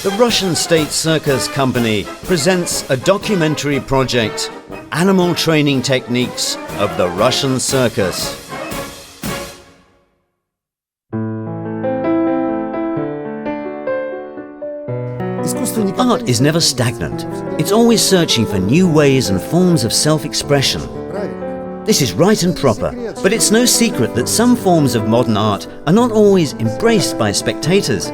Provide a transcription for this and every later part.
The Russian State Circus Company presents a documentary project, Animal Training Techniques of the Russian Circus. Art is never stagnant. It's always searching for new ways and forms of self-expression. This is right and proper, but it's no secret that some forms of modern art are not always embraced by spectators.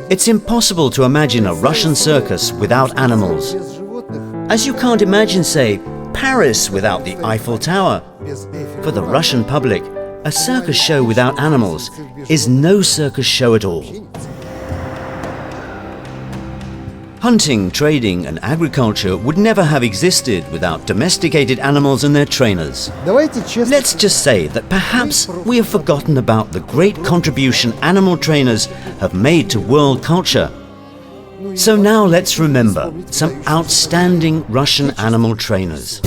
It's impossible to imagine a Russian circus without animals. As you can't imagine, say, Paris without the Eiffel Tower. For the Russian public, a circus show without animals is no circus show at all. Hunting, trading and agriculture would never have existed without domesticated animals and their trainers. Let's just say that perhaps we have forgotten about the great contribution animal trainers have made to world culture. So now let's remember some outstanding Russian animal trainers.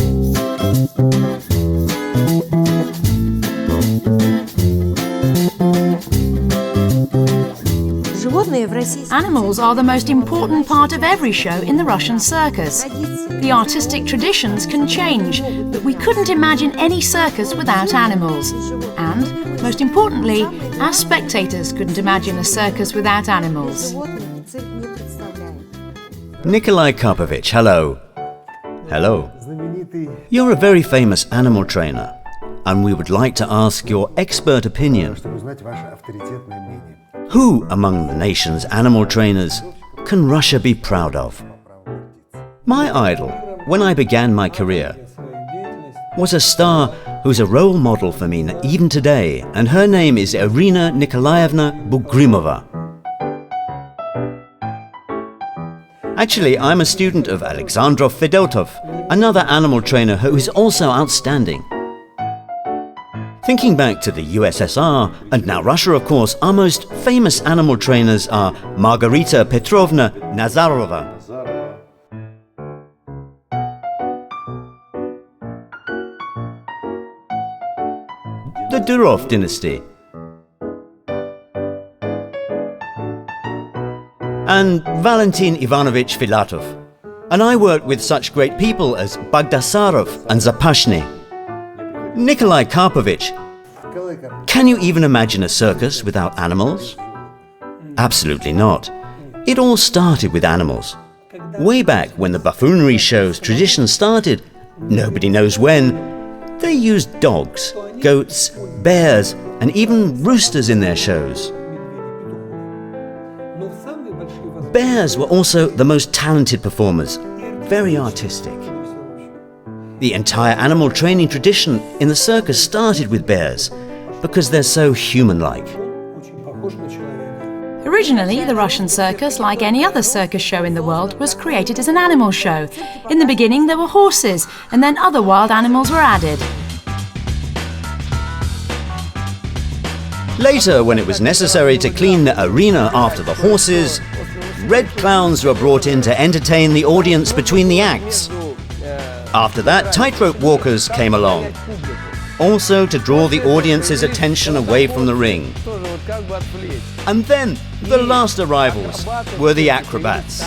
Animals are the most important part of every show in the Russian circus. The artistic traditions can change, but we couldn't imagine any circus without animals. And, most importantly, our spectators couldn't imagine a circus without animals. Nikolai Karpovich, hello. Hello. You're a very famous animal trainer, and we would like to ask your expert opinion. Who among the nation's animal trainers can Russia be proud of? My idol, when I began my career, was a star who's a role model for me even today, and her name is Irina Nikolaevna Bugrimova. Actually, I'm a student of Alexandrov Fedotov, another animal trainer who is also outstanding. Thinking back to the USSR, and now Russia of course, our most famous animal trainers are Margarita Petrovna Nazarova, the Durov dynasty, and Valentin Ivanovich Filatov. And I worked with such great people as Bagdasarov and Zapashny. Nikolai Karpovich, can you even imagine a circus without animals? Absolutely not. It all started with animals. Way back when the buffoonery show's tradition started, nobody knows when, they used dogs, goats, bears, and even roosters in their shows. Bears were also the most talented performers, very artistic. The entire animal training tradition in the circus started with bears, because they're so human-like. Originally, the Russian circus, like any other circus show in the world, was created as an animal show. In the beginning there were horses, and then other wild animals were added. Later, when it was necessary to clean the arena after the horses, red clowns were brought in to entertain the audience between the acts. After that, tightrope walkers came along, also to draw the audience's attention away from the ring. And then, the last arrivals were the acrobats.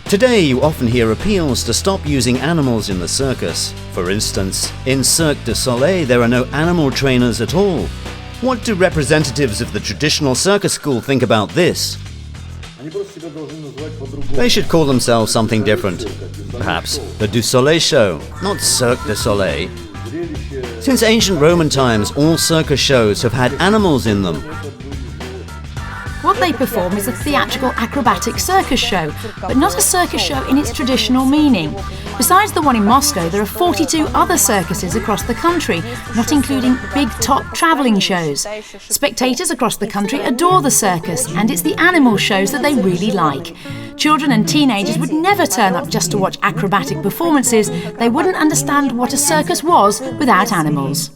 Today, you often hear appeals to stop using animals in the circus. For instance, in Cirque du Soleil, there are no animal trainers at all. What do representatives of the traditional circus school think about this? They should call themselves something different. Perhaps the Du Soleil show, not Cirque du Soleil. Since ancient Roman times, all circus shows have had animals in them. What they perform is a theatrical acrobatic circus show, but not a circus show in its traditional meaning. Besides the one in Moscow, there are 42 other circuses across the country, not including big top travelling shows. Spectators across the country adore the circus, and it's the animal shows that they really like. Children and teenagers would never turn up just to watch acrobatic performances. They wouldn't understand what a circus was without animals.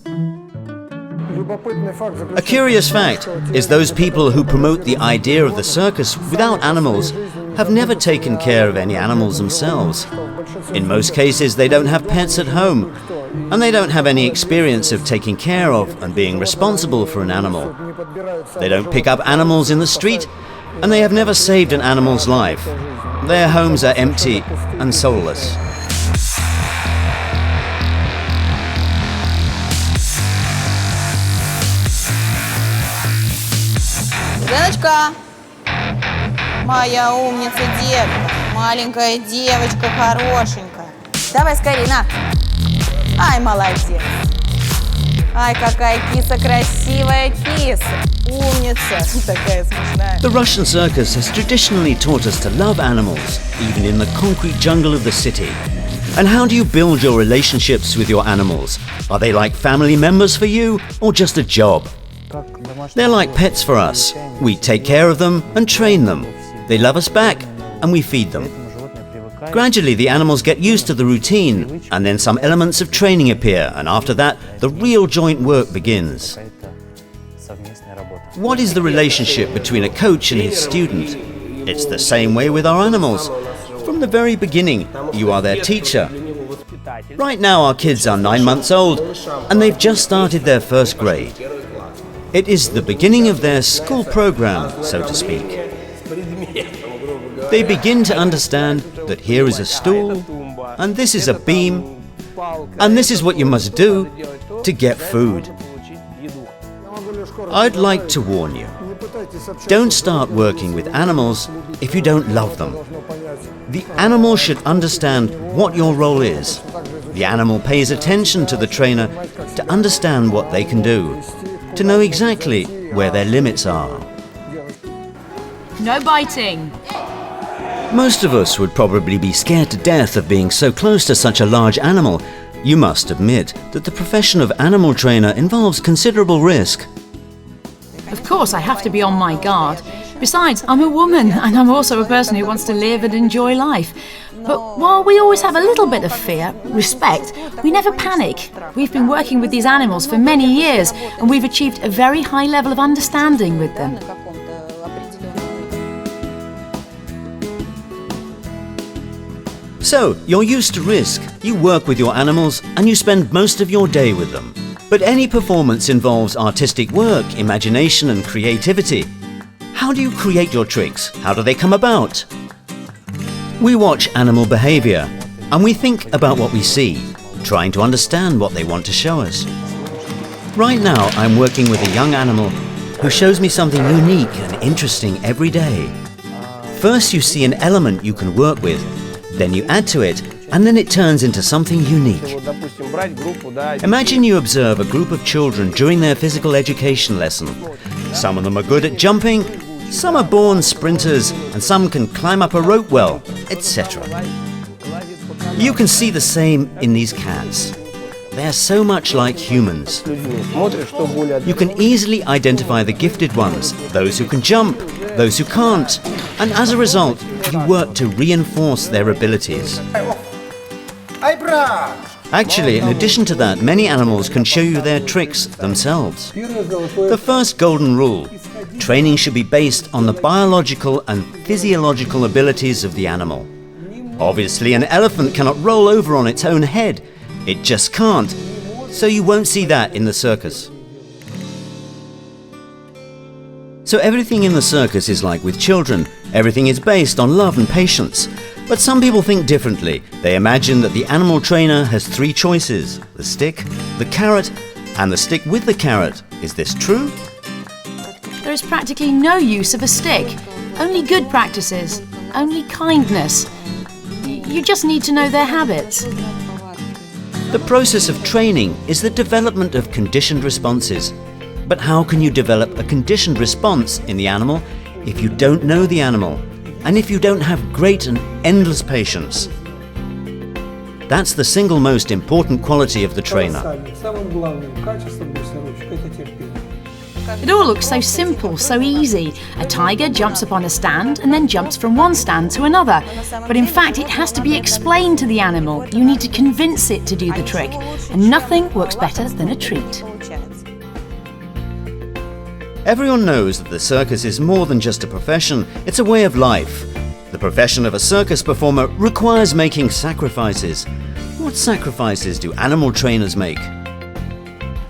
A curious fact is those people who promote the idea of the circus without animals have never taken care of any animals themselves. In most cases, they don't have pets at home, and they don't have any experience of taking care of and being responsible for an animal. They don't pick up animals in the street, and they have never saved an animal's life. Their homes are empty and soulless. Леночка, моя умница девка, маленькая девочка хорошенькая. Давай скорее, на. Ай, молодец. Ай, какая киса красивая киса. Умница, такая смешная. The Russian Circus has traditionally taught us to love animals, even in the concrete jungle of the city. And how do you build your relationships with your animals? Are they like family members for you, or just a job? They're like pets for us. We take care of them and train them. They love us back, and we feed them. Gradually, the animals get used to the routine, and then some elements of training appear, and after that, the real joint work begins. What is the relationship between a coach and his student? It's the same way with our animals. From the very beginning, you are their teacher. Right now, our kids are 9 months old, and they've just started their first grade. It is the beginning of their school program, so to speak. They begin to understand that here is a stool, and this is a beam, and this is what you must do to get food. I'd like to warn you, don't start working with animals if you don't love them. The animal should understand what your role is. The animal pays attention to the trainer to understand what they can do, to know exactly where their limits are. No biting. Most of us would probably be scared to death of being so close to such a large animal. You must admit that the profession of animal trainer involves considerable risk. Of course, I have to be on my guard. Besides, I'm a woman, and I'm also a person who wants to live and enjoy life. But while we always have a little bit of fear, respect, we never panic. We've been working with these animals for many years, and we've achieved a very high level of understanding with them. So, you're used to risk, you work with your animals, and you spend most of your day with them. But any performance involves artistic work, imagination, and creativity. How do you create your tricks? How do they come about? We watch animal behavior, and we think about what we see, trying to understand what they want to show us. Right now, I'm working with a young animal who shows me something unique and interesting every day. First, you see an element you can work with, then you add to it, and then it turns into something unique. Imagine you observe a group of children during their physical education lesson. Some of them are good at jumping, some are born sprinters, and some can climb up a rope well, etc. You can see the same in these cats. They are so much like humans. You can easily identify the gifted ones, those who can jump, those who can't, and as a result, you work to reinforce their abilities. Actually, in addition to that, many animals can show you their tricks themselves. The first golden rule: training should be based on the biological and physiological abilities of the animal. Obviously, an elephant cannot roll over on its own head. It just can't. So you won't see that in the circus. So everything in the circus is like with children. Everything is based on love and patience. But some people think differently. They imagine that the animal trainer has 3 choices: the stick, the carrot, and the stick with the carrot. Is this true? There is practically no use of a stick. Only good practices. Only kindness. You just need to know their habits. The process of training is the development of conditioned responses. But how can you develop a conditioned response in the animal if you don't know the animal, and if you don't have great and endless patience? That's the single most important quality of the trainer. It all looks so simple, so easy. A tiger jumps upon a stand and then jumps from one stand to another. But in fact, it has to be explained to the animal. You need to convince it to do the trick. And nothing works better than a treat. Everyone knows that the circus is more than just a profession, it's a way of life. The profession of a circus performer requires making sacrifices. What sacrifices do animal trainers make?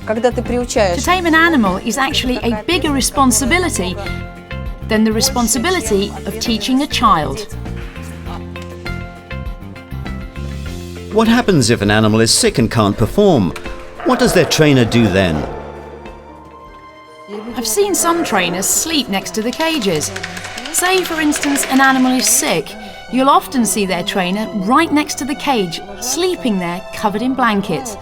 To tame an animal is actually a bigger responsibility. than the responsibility of teaching a child. What happens if an animal is sick and can't perform? What does their trainer do then? I've seen some trainers sleep next to the cages. Say, for instance, an animal is sick. You'll often see their trainer right next to the cage, sleeping there, covered in blankets.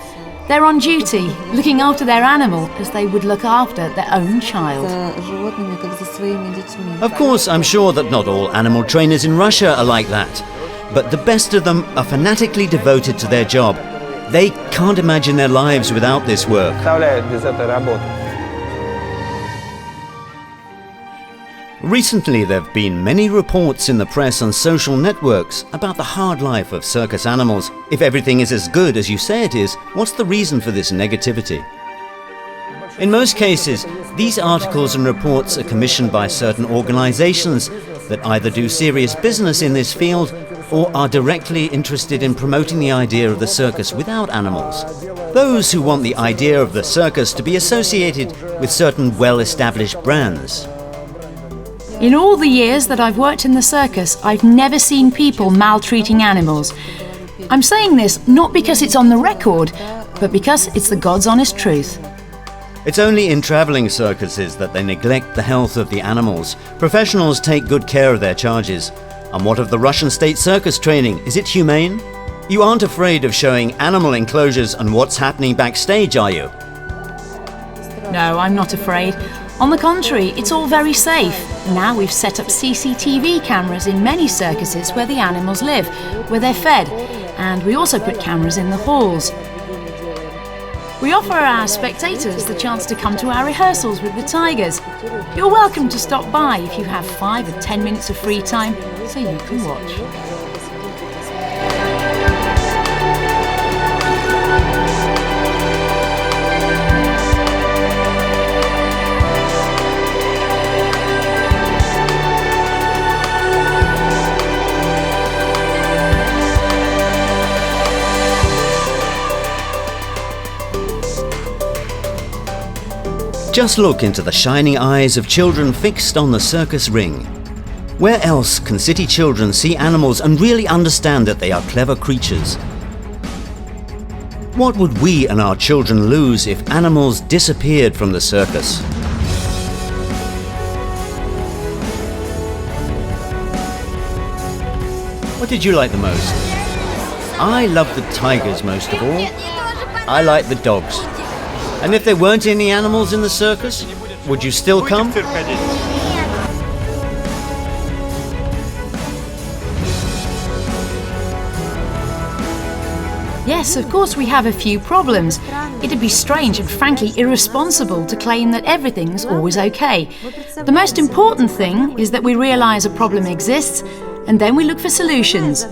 They're on duty, looking after their animal as they would look after their own child. Of course, I'm sure that not all animal trainers in Russia are like that. But the best of them are fanatically devoted to their job. They can't imagine their lives without this work. Recently, there have been many reports in the press and social networks about the hard life of circus animals. If everything is as good as you say it is, what's the reason for this negativity? In most cases, these articles and reports are commissioned by certain organizations that either do serious business in this field or are directly interested in promoting the idea of the circus without animals. Those who want the idea of the circus to be associated with certain well-established brands. In all the years that I've worked in the circus, I've never seen people maltreating animals. I'm saying this not because it's on the record, but because it's the God's honest truth. It's only in traveling circuses that they neglect the health of the animals. Professionals take good care of their charges. And what of the Russian state circus training? Is it humane? You aren't afraid of showing animal enclosures and what's happening backstage, are you? No, I'm not afraid. On the contrary, it's all very safe. Now we've set up CCTV cameras in many circuses where the animals live, where they're fed, and we also put cameras in the halls. We offer our spectators the chance to come to our rehearsals with the tigers. You're welcome to stop by if you have 5 or 10 minutes of free time, so you can watch. Just look into the shining eyes of children fixed on the circus ring. Where else can city children see animals and really understand that they are clever creatures? What would we and our children lose if animals disappeared from the circus? What did you like the most? I love the tigers most of all. I like the dogs. And if there weren't any animals in the circus, would you still come? Yes, of course we have a few problems. It'd be strange and frankly irresponsible to claim that everything's always okay. The most important thing is that we realise a problem exists and then we look for solutions.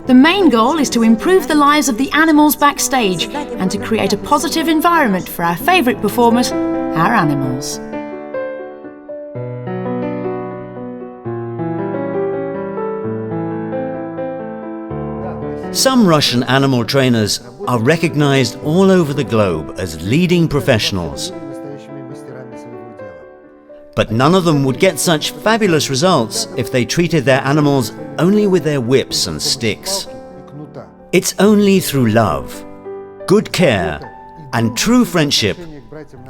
The main goal is to improve the lives of the animals backstage and to create a positive environment for our favourite performers, our animals. Some Russian animal trainers are recognized all over the globe as leading professionals. But none of them would get such fabulous results if they treated their animals only with their whips and sticks. It's only through love, good care, and true friendship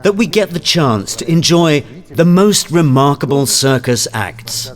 that we get the chance to enjoy the most remarkable circus acts.